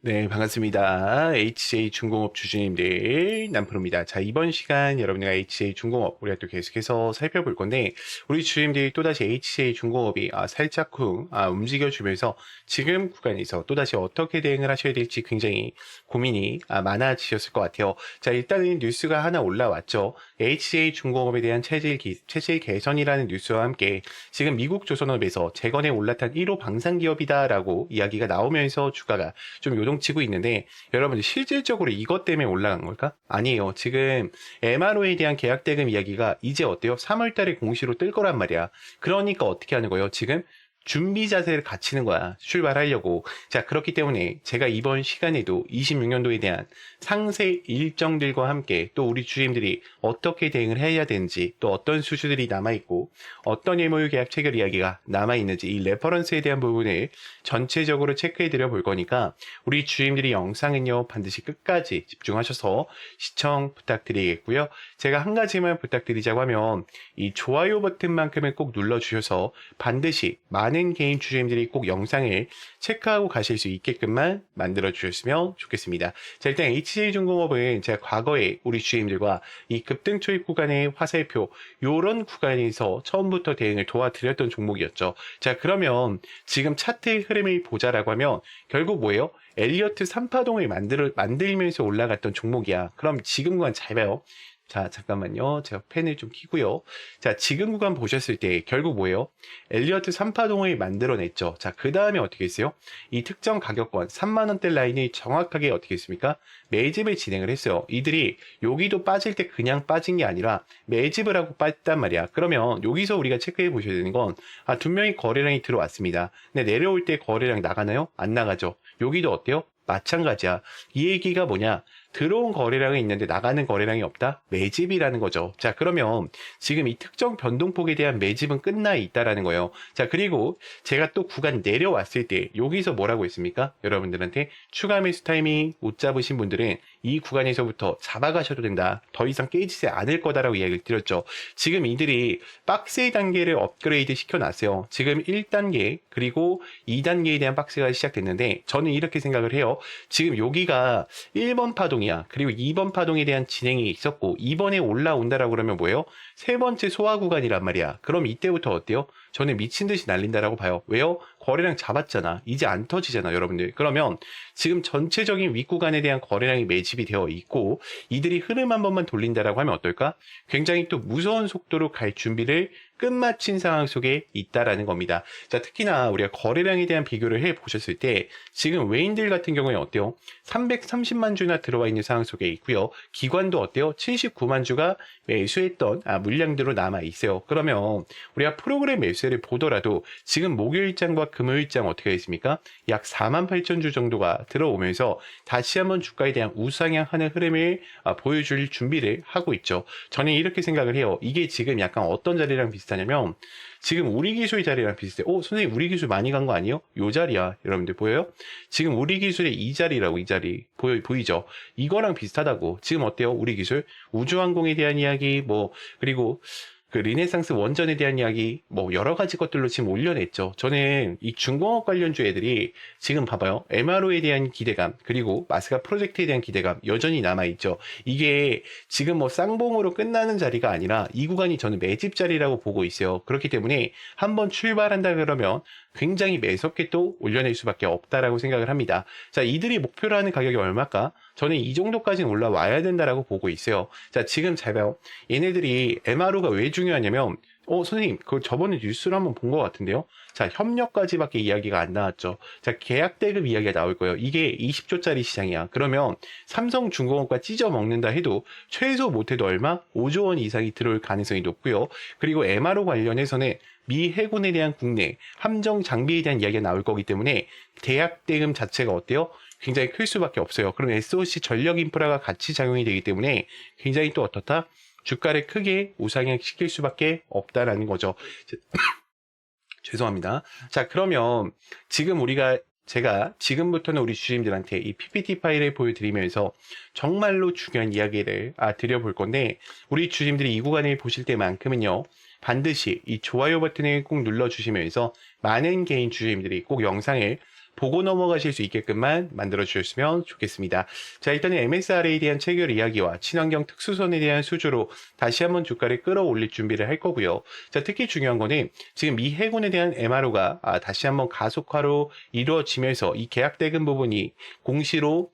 네, 반갑습니다. HJ 중공업 주주님들, 남프로입니다. 자, 이번 시간 여러분들과 HJ 중공업 우리가 또 계속해서 살펴볼 건데, 우리 주주님들이 또다시 HJ 중공업이 살짝쿵 움직여주면서 지금 구간에서 또다시 어떻게 대응을 하셔야 될지 굉장히 고민이 많아지셨을 것 같아요. 자, 일단은 뉴스가 하나 올라왔죠. HJ 중공업에 대한 체질 개선이라는 뉴스와 함께 지금 미국 조선업에서 재건에 올라탄 1호 방산기업이다라고 이야기가 나오면서 주가가 좀 요동치고 있는데 여러분들 실질적으로 이것 때문에 올라간 걸까? 아니에요. 지금 MRO에 대한 계약 대금 이야기가 이제 어때요? 3월 달에 공시로 뜰 거란 말이야. 그러니까 어떻게 하는 거예요? 지금 준비 자세를 갖추는 거야. 출발하려고. 자, 그렇기 때문에 제가 이번 시간에도 26년도에 대한 상세 일정들과 함께 또 우리 주임들이 어떻게 대응을 해야 되는지 또 어떤 수주들이 남아있고 어떤 MOU 계약 체결 이야기가 남아있는지 이 레퍼런스에 대한 부분을 전체적으로 체크해 드려 볼 거니까 우리 주임들이 영상은요 반드시 끝까지 집중하셔서 시청 부탁드리겠고요. 제가 한 가지만 부탁드리자고 하면 이 좋아요 버튼만큼은 꼭 눌러주셔서 반드시 많은 개인 주주님들이 꼭 영상을 체크하고 가실 수 있게끔만 만들어 주셨으면 좋겠습니다. 자, 일단 HJ중공업은 제가 과거에 우리 주주님들과 이 급등 초입 구간의 화살표 요런 구간에서 처음부터 대응을 도와드렸던 종목이었죠. 자, 그러면 지금 차트의 흐름을 보자라고 하면 결국 뭐예요? 엘리어트 3파동을 만들면서 올라갔던 종목이야. 그럼 지금 구간 잘 봐요. 자, 잠깐만요. 제가 펜을 좀 켜고요. 자, 지금 구간 보셨을 때 결국 뭐예요? 엘리어트 3파동을 만들어냈죠. 자, 그 다음에 어떻게 했어요? 이 특정 가격권 3만원대 라인이 정확하게 어떻게 했습니까? 매집을 진행을 했어요. 이들이 여기도 빠질 때 그냥 빠진 게 아니라 매집을 하고 빠졌단 말이야. 그러면 여기서 우리가 체크해 보셔야 되는 건 두 명의 거래량이 들어왔습니다. 근데 내려올 때 거래량 나가나요? 안 나가죠. 여기도 어때요? 마찬가지야. 이 얘기가 뭐냐? 들어온 거래량이 있는데 나가는 거래량이 없다? 매집이라는 거죠. 자, 그러면 지금 이 특정 변동폭에 대한 매집은 끝나 있다라는 거예요. 자, 그리고 제가 또 구간 내려왔을 때 여기서 뭐라고 했습니까? 여러분들한테 추가 매수 타이밍 못 잡으신 분들은 이 구간에서부터 잡아가셔도 된다. 더 이상 깨지지 않을 거다라고 이야기를 드렸죠. 지금 이들이 박스의 단계를 업그레이드 시켜놨어요. 지금 1단계 그리고 2단계에 대한 박스가 시작됐는데 저는 이렇게 생각을 해요. 지금 여기가 1번 파동이야. 그리고 2번 파동에 대한 진행이 있었고 2번에 올라온다라고 그러면 뭐예요? 세 번째 소화 구간이란 말이야. 그럼 이때부터 어때요? 저는 미친 듯이 날린다라고 봐요. 왜요? 거래량 잡았잖아. 이제 안 터지잖아, 여러분들. 그러면 지금 전체적인 윗구간에 대한 거래량이 매집이 되어 있고 이들이 흐름 한 번만 돌린다라고 하면 어떨까? 굉장히 또 무서운 속도로 갈 준비를 끝마친 상황 속에 있다라는 겁니다. 자, 특히나 우리가 거래량에 대한 비교를 해 보셨을 때 지금 외인들 같은 경우에 어때요? 330만 주나 들어와 있는 상황 속에 있고요. 기관도 어때요? 79만 주가 매수했던 물량대로 남아 있어요. 그러면 우리가 프로그램 매수를 보더라도 지금 목요일장과 금요일장 어떻게 했습니까? 약 4만 8천 주 정도가 들어오면서 다시 한번 주가에 대한 우상향하는 흐름을 보여줄 준비를 하고 있죠. 저는 이렇게 생각을 해요. 이게 지금 약간 어떤 자리랑 비슷하냐면 지금 우리 기술 자리랑 비슷해. 선생님 우리 기술 많이 간 거 아니에요? 요 자리야. 여러분들 보여요? 지금 우리 기술의 이 자리라고 이 자리 보이죠? 이거랑 비슷하다고. 지금 어때요? 우리 기술 우주항공에 대한 이야기 그리고 그 르네상스 원전에 대한 이야기 여러 가지 것들로 지금 올려냈죠. 저는 이 중공업 관련주 애들이 지금 봐봐요. MRO에 대한 기대감 그리고 마스가 프로젝트에 대한 기대감 여전히 남아있죠. 이게 지금 쌍봉으로 끝나는 자리가 아니라 이 구간이 저는 매집 자리라고 보고 있어요. 그렇기 때문에 한번 출발한다 그러면 굉장히 매섭게 또 올려낼 수밖에 없다라고 생각을 합니다. 자, 이들이 목표로 하는 가격이 얼마일까? 저는 이 정도까지는 올라와야 된다라고 보고 있어요. 자, 지금 잘 봐요. 얘네들이 MRO가 왜 중요하냐면 선생님, 그 저번에 뉴스를 한번 본 것 같은데요. 자, 협력까지밖에 이야기가 안 나왔죠. 자, 계약 대금 이야기가 나올 거예요. 이게 20조짜리 시장이야. 그러면 삼성중공업과 찢어 먹는다 해도 최소 못해도 얼마? 5조 원 이상이 들어올 가능성이 높고요. 그리고 MRO 관련해서는 미 해군에 대한 국내 함정 장비에 대한 이야기가 나올 거기 때문에 계약 대금 자체가 어때요? 굉장히 클 수밖에 없어요. 그럼 SOC 전력 인프라가 같이 작용이 되기 때문에 굉장히 또 어떻다? 주가를 크게 우상향 시킬 수밖에 없다라는 거죠. 죄송합니다. 자, 그러면 지금 제가 지금부터는 우리 주주님들한테 이 PPT 파일을 보여드리면서 정말로 중요한 이야기를 드려볼 건데 우리 주주님들이 이 구간을 보실 때만큼은요. 반드시 이 좋아요 버튼을 꼭 눌러주시면서 많은 개인 주주님들이 꼭 영상을 보고 넘어가실 수 있게끔만 만들어 주셨으면 좋겠습니다. 자, 일단은 MSR에 대한 체결 이야기와 친환경 특수선에 대한 수주로 다시 한번 주가를 끌어올릴 준비를 할 거고요. 자, 특히 중요한 거는 지금 미 해군에 대한 MRO가 다시 한번 가속화로 이루어지면서 이 계약 대금 부분이 공시로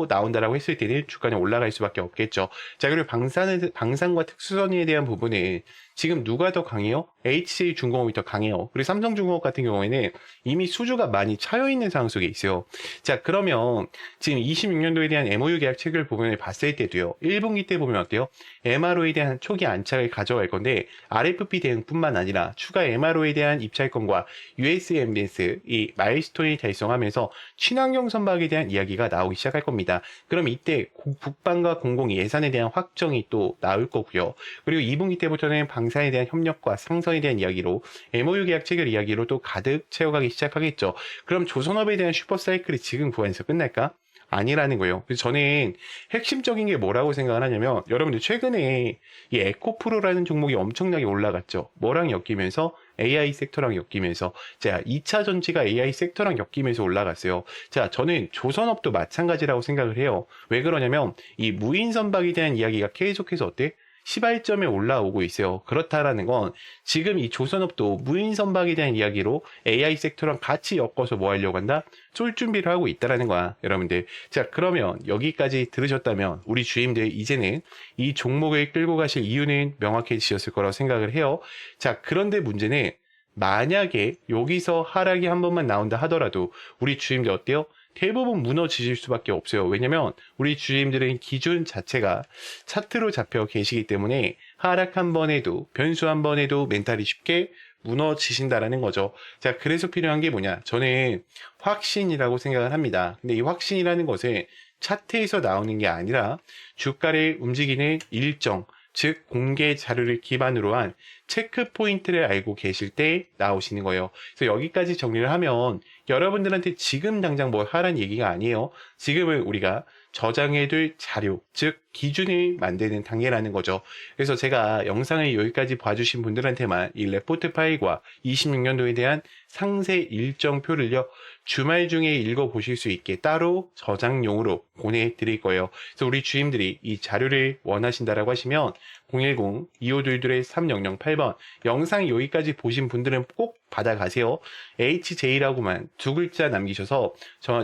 나온다라고 했을 때는 주가는 올라갈 수밖에 없겠죠. 자, 그리고 방산과 특수선에 대한 부분은 지금 누가 더 강해요? HCJ중공업이 더 강해요. 그리고 삼성중공업 같은 경우에는 이미 수주가 많이 차여있는 상황 속에 있어요. 자, 그러면 지금 26년도에 대한 MOU 계약 체결 부분을 봤을 때도요. 1분기 때 보면 어때요? MRO에 대한 초기 안착을 가져갈 건데 RFP 대응뿐만 아니라 추가 MRO에 대한 입찰권과 USMS 이 마일스톤이 달성하면서 친환경 선박에 대한 이야기가 나오기 시작할 겁니다. 그럼 이때 국방과 공공 예산에 대한 확정이 또 나올 거고요. 그리고 2분기 때부터는 방산에 대한 협력과 상선에 대한 이야기로 MOU 계약 체결 이야기로 또 가득 채워가기 시작하겠죠. 그럼 조선업에 대한 슈퍼사이클이 지금 구간에서 끝날까? 아니라는 거예요. 그래서 저는 핵심적인 게 뭐라고 생각을 하냐면 여러분들 최근에 이 에코프로라는 종목이 엄청나게 올라갔죠. 뭐랑 엮이면서 AI 섹터랑 엮이면서 자 2차 전지가 AI 섹터랑 엮이면서 올라갔어요. 자 저는 조선업도 마찬가지라고 생각을 해요. 왜 그러냐면 이 무인 선박에 대한 이야기가 계속해서 어때? 시발점에 올라오고 있어요. 그렇다라는 건 지금 이 조선업도 무인 선박에 대한 이야기로 AI 섹터랑 같이 엮어서 뭐 하려고 한다? 쏠 준비를 하고 있다라는 거야, 여러분들. 자, 그러면 여기까지 들으셨다면 우리 주임들 이제는 이 종목을 끌고 가실 이유는 명확해지셨을 거라고 생각을 해요. 자, 그런데 문제는 만약에 여기서 하락이 한 번만 나온다 하더라도 우리 주임들 어때요? 대부분 무너지실 수밖에 없어요. 왜냐면 우리 주임들은 기준 자체가 차트로 잡혀 계시기 때문에 하락 한 번에도 변수 한 번에도 멘탈이 쉽게 무너지신다라는 거죠. 자, 그래서 필요한 게 뭐냐? 저는 확신이라고 생각을 합니다. 근데 이 확신이라는 것은 차트에서 나오는 게 아니라 주가를 움직이는 일정, 즉 공개 자료를 기반으로 한 체크 포인트를 알고 계실 때 나오시는 거예요. 그래서 여기까지 정리를 하면 여러분들한테 지금 당장 뭘 하라는 얘기가 아니에요. 지금은 우리가 저장해둘 자료, 즉 기준을 만드는 단계라는 거죠. 그래서 제가 영상을 여기까지 봐주신 분들한테만 이 레포트 파일과 26년도에 대한 상세 일정표를요 주말 중에 읽어보실 수 있게 따로 저장용으로 보내드릴 거예요. 그래서 우리 주임들이 이 자료를 원하신다라고 하시면 010-2522-3008번 영상 여기까지 보신 분들은 꼭 받아가세요. HJ라고만 두 글자 남기셔서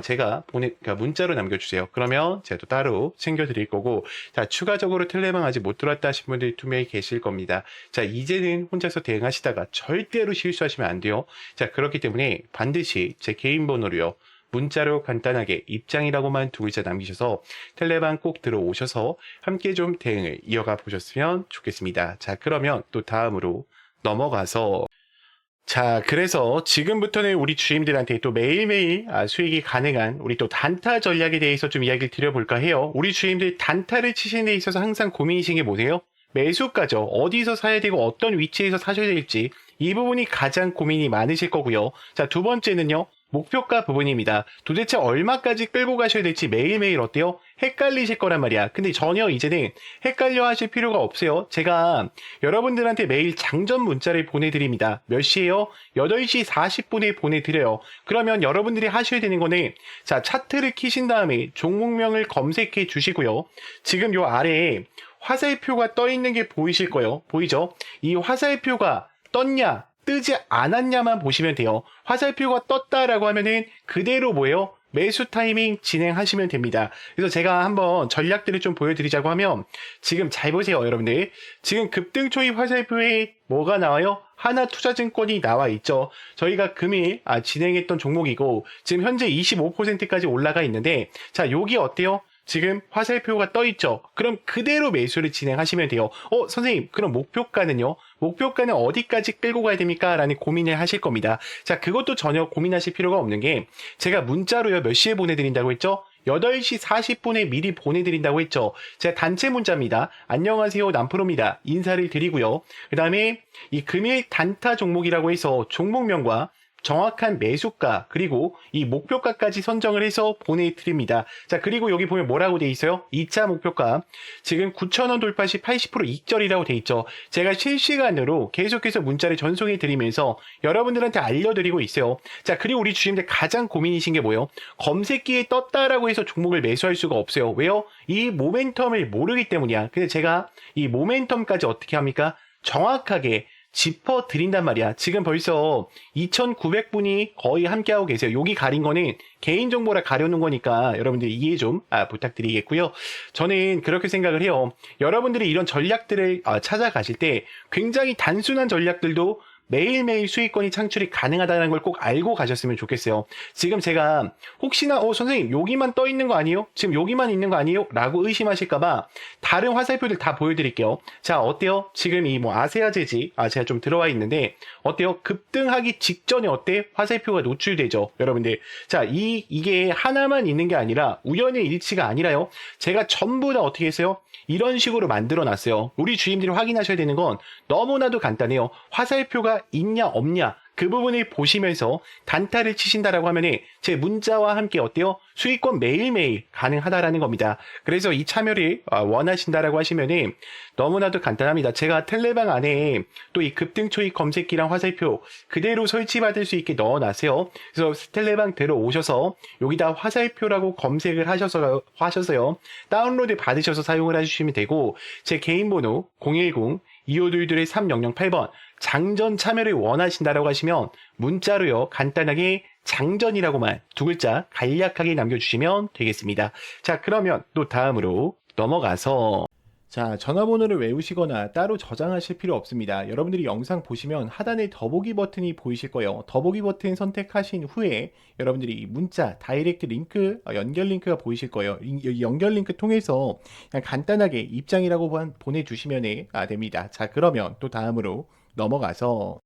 제가 그러니까 문자로 남겨주세요. 그러면 제가 또 따로 챙겨드릴 거고, 자, 추가적으로 텔레방 아직 못 들어왔다 하신 분들이 2명 계실 겁니다. 자, 이제는 혼자서 대응하시다가 절대로 실수하시면 안 돼요. 자, 그렇기 때문에 반드시 제 개인 번호로요. 문자로 간단하게 입장이라고만 두 글자 남기셔서 텔레방 꼭 들어오셔서 함께 좀 대응을 이어가 보셨으면 좋겠습니다. 자, 그러면 또 다음으로 넘어가서 자, 그래서 지금부터는 우리 주임들한테 또 매일매일 수익이 가능한 우리 또 단타 전략에 대해서 좀 이야기를 드려볼까 해요. 우리 주임들 단타를 치시는 데 있어서 항상 고민이신 게 뭐세요? 매수가죠. 어디서 사야 되고 어떤 위치에서 사셔야 될지 이 부분이 가장 고민이 많으실 거고요. 자, 두 번째는요. 목표가 부분입니다. 도대체 얼마까지 끌고 가셔야 될지 매일매일 어때요? 헷갈리실 거란 말이야. 근데 전혀 이제는 헷갈려 하실 필요가 없어요. 제가 여러분들한테 매일 장전 문자를 보내드립니다. 몇 시에요? 8시 40분에 보내드려요. 그러면 여러분들이 하셔야 되는 거는 자, 차트를 키신 다음에 종목명을 검색해 주시고요. 지금 요 아래에 화살표가 떠 있는 게 보이실 거예요. 보이죠? 이 화살표가 떴냐 뜨지 않았냐만 보시면 돼요. 화살표가 떴다라고 하면은 그대로 뭐예요? 매수 타이밍 진행하시면 됩니다. 그래서 제가 한번 전략들을 좀 보여드리자고 하면 지금 잘 보세요, 여러분들. 지금 급등 초입 화살표에 뭐가 나와요? 하나투자증권이 나와 있죠. 저희가 금일 진행했던 종목이고 지금 현재 25%까지 올라가 있는데 자, 여기 어때요? 지금 화살표가 떠 있죠. 그럼 그대로 매수를 진행하시면 돼요. 선생님, 그럼 목표가는요? 목표가는 어디까지 끌고 가야 됩니까? 라는 고민을 하실 겁니다. 자, 그것도 전혀 고민하실 필요가 없는 게 제가 문자로요, 몇 시에 보내드린다고 했죠? 8시 40분에 미리 보내드린다고 했죠. 제가 단체 문자입니다. 안녕하세요, 남프로입니다. 인사를 드리고요. 그 다음에 이 금일 단타 종목이라고 해서 종목명과 정확한 매수가 그리고 이 목표가까지 선정을 해서 보내드립니다. 자, 그리고 여기 보면 뭐라고 돼 있어요? 2차 목표가 지금 9,000원 돌파 시 80% 익절이라고 돼 있죠. 제가 실시간으로 계속해서 문자를 전송해 드리면서 여러분들한테 알려드리고 있어요. 자, 그리고 우리 주님들 가장 고민이신 게 뭐예요? 검색기에 떴다라고 해서 종목을 매수할 수가 없어요. 왜요? 이 모멘텀을 모르기 때문이야. 근데 제가 이 모멘텀까지 어떻게 합니까? 정확하게 짚어드린단 말이야. 지금 벌써 2,900분이 거의 함께하고 계세요. 여기 가린 거는 개인정보라 가려놓은 거니까 여러분들 이해 좀 부탁드리겠고요. 저는 그렇게 생각을 해요. 여러분들이 이런 전략들을 찾아가실 때 굉장히 단순한 전략들도 매일매일 수익권이 창출이 가능하다는 걸 꼭 알고 가셨으면 좋겠어요. 지금 제가 혹시나 선생님 여기만 떠 있는 거 아니에요? 지금 여기만 있는 거 아니에요? 라고 의심하실까봐 다른 화살표들 다 보여드릴게요. 자, 어때요? 지금 이 아세아 재지 제가 좀 들어와 있는데 어때요? 급등하기 직전에 어때? 화살표가 노출되죠, 여러분들. 자, 이게 하나만 있는 게 아니라 우연의 일치가 아니라요. 제가 전부 다 어떻게 했어요? 이런 식으로 만들어 놨어요. 우리 주임들이 확인하셔야 되는 건 너무나도 간단해요. 화살표가 있냐 없냐 그 부분을 보시면서 단타를 치신다라고 하면은 제 문자와 함께 어때요? 수익권 매일매일 가능하다라는 겁니다. 그래서 이 참여를 원하신다라고 하시면은 너무나도 간단합니다. 제가 텔레방 안에 또 이 급등 초입 검색기랑 화살표 그대로 설치받을 수 있게 넣어놨어요. 그래서 텔레방 들어오셔서 여기다 화살표라고 검색을 하셔서요. 다운로드 받으셔서 사용을 해주시면 되고 제 개인 번호 010-2522-3008번 장전 참여를 원하신다라고 하시면 문자로요 간단하게 장전이라고만 두 글자 간략하게 남겨주시면 되겠습니다. 자, 그러면 또 다음으로 넘어가서 자, 전화번호를 외우시거나 따로 저장하실 필요 없습니다. 여러분들이 영상 보시면 하단에 더보기 버튼이 보이실 거예요. 더보기 버튼 선택하신 후에 여러분들이 문자, 다이렉트 링크, 연결 링크가 보이실 거예요. 이 연결 링크 통해서 그냥 간단하게 입장이라고 보내주시면 됩니다. 자, 그러면 또 다음으로 넘어가서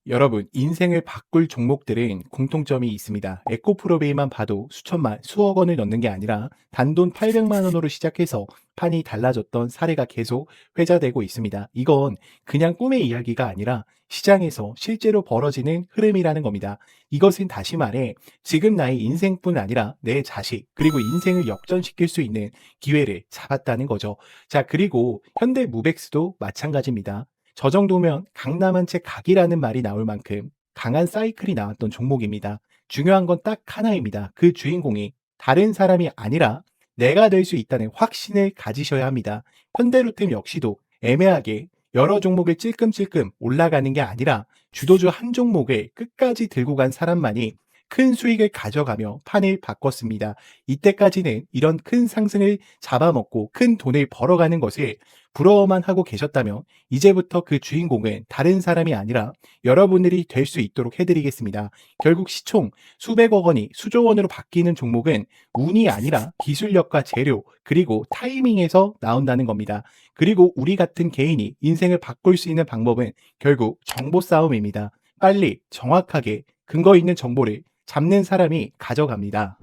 여러분, 인생을 바꿀 종목들은 공통점이 있습니다. 에코프로베이만 봐도 수천만, 수억 원을 넣는 게 아니라 단돈 800만 원으로 시작해서 판이 달라졌던 사례가 계속 회자되고 있습니다. 이건 그냥 꿈의 이야기가 아니라 시장에서 실제로 벌어지는 흐름이라는 겁니다. 이것은 다시 말해 지금 나의 인생뿐 아니라 내 자식, 그리고 인생을 역전시킬 수 있는 기회를 잡았다는 거죠. 자, 그리고 현대무백스도 마찬가지입니다. 저 정도면 강남 한 채 각이라는 말이 나올 만큼 강한 사이클이 나왔던 종목입니다. 중요한 건 딱 하나입니다. 그 주인공이 다른 사람이 아니라 내가 될 수 있다는 확신을 가지셔야 합니다. 현대로템 역시도 애매하게 여러 종목을 찔끔찔끔 올라가는 게 아니라 주도주 한 종목을 끝까지 들고 간 사람만이 큰 수익을 가져가며 판을 바꿨습니다. 이때까지는 이런 큰 상승을 잡아먹고 큰 돈을 벌어가는 것을 부러워만 하고 계셨다면 이제부터 그 주인공은 다른 사람이 아니라 여러분들이 될 수 있도록 해드리겠습니다. 결국 시총 수백억 원이 수조 원으로 바뀌는 종목은 운이 아니라 기술력과 재료 그리고 타이밍에서 나온다는 겁니다. 그리고 우리 같은 개인이 인생을 바꿀 수 있는 방법은 결국 정보 싸움입니다. 빨리 정확하게 근거 있는 정보를 잡는 사람이 가져갑니다.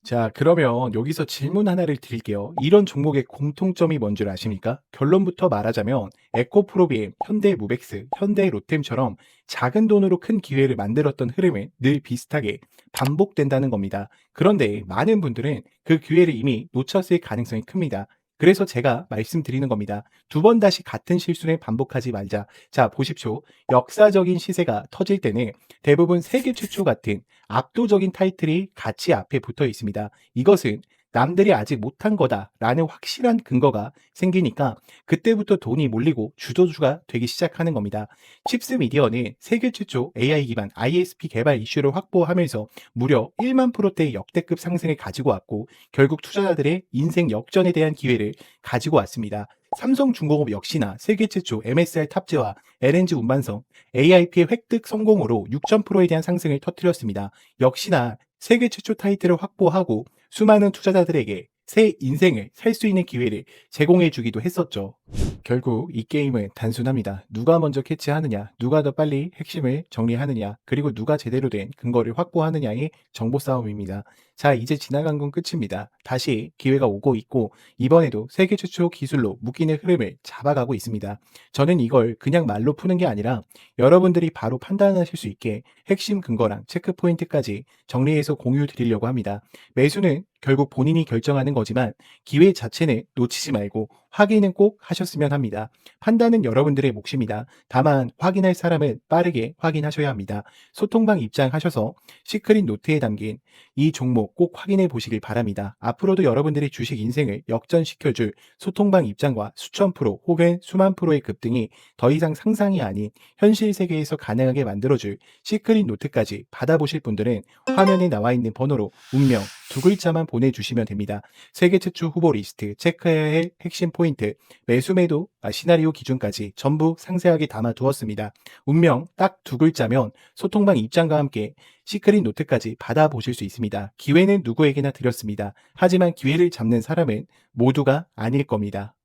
자, 그러면 여기서 질문 하나를 드릴게요. 이런 종목의 공통점이 뭔 줄 아십니까? 결론부터 말하자면 에코프로비엠, 현대무백스, 현대로템처럼 작은 돈으로 큰 기회를 만들었던 흐름은 늘 비슷하게 반복된다는 겁니다. 그런데 많은 분들은 그 기회를 이미 놓쳤을 가능성이 큽니다. 그래서 제가 말씀드리는 겁니다. 두 번 다시 같은 실수를 반복하지 말자. 자, 보십시오. 역사적인 시세가 터질 때는 대부분 세계 최초 같은 압도적인 타이틀이 같이 앞에 붙어 있습니다. 이것은 남들이 아직 못한 거다라는 확실한 근거가 생기니까 그때부터 돈이 몰리고 주도주가 되기 시작하는 겁니다. 칩스 미디어는 세계 최초 AI 기반 ISP 개발 이슈를 확보하면서 무려 1만 프로대의 역대급 상승을 가지고 왔고 결국 투자자들의 인생 역전에 대한 기회를 가지고 왔습니다. 삼성중공업 역시나 세계 최초 MSR 탑재와 LNG 운반선 AIP의 획득 성공으로 6,000%에 대한 상승을 터뜨렸습니다. 역시나 세계 최초 타이틀을 확보하고 수많은 투자자들에게 새 인생을 살 수 있는 기회를 제공해 주기도 했었죠. 결국 이 게임은 단순합니다. 누가 먼저 캐치하느냐, 누가 더 빨리 핵심을 정리하느냐, 그리고 누가 제대로 된 근거를 확보하느냐의 정보 싸움입니다. 자, 이제 지나간 건 끝입니다. 다시 기회가 오고 있고, 이번에도 세계 최초 기술로 묶이는 흐름을 잡아가고 있습니다. 저는 이걸 그냥 말로 푸는 게 아니라 여러분들이 바로 판단하실 수 있게 핵심 근거랑 체크 포인트까지 정리해서 공유 드리려고 합니다. 매수는 결국 본인이 결정하는 거지만 기회 자체는 놓치지 말고 확인은 꼭 하셨으면 합니다. 판단은 여러분들의 몫입니다. 다만 확인할 사람은 빠르게 확인하셔야 합니다. 소통방 입장하셔서 시크릿 노트에 담긴 이 종목 꼭 확인해 보시길 바랍니다. 앞으로도 여러분들의 주식 인생을 역전시켜줄 소통방 입장과 수천 프로 혹은 수만 프로의 급등이 더 이상 상상이 아닌 현실 세계에서 가능하게 만들어줄 시크릿 노트까지 받아보실 분들은 화면에 나와 있는 번호로 운명 두 글자만 보내주시면 됩니다. 세계 최초 후보 리스트, 체크해야 할 핵심 포인트, 매수 매도, 시나리오 기준까지 전부 상세하게 담아두었습니다. 운명 딱 두 글자면 소통방 입장과 함께 시크릿 노트까지 받아보실 수 있습니다. 기회는 누구에게나 드렸습니다. 하지만 기회를 잡는 사람은 모두가 아닐 겁니다.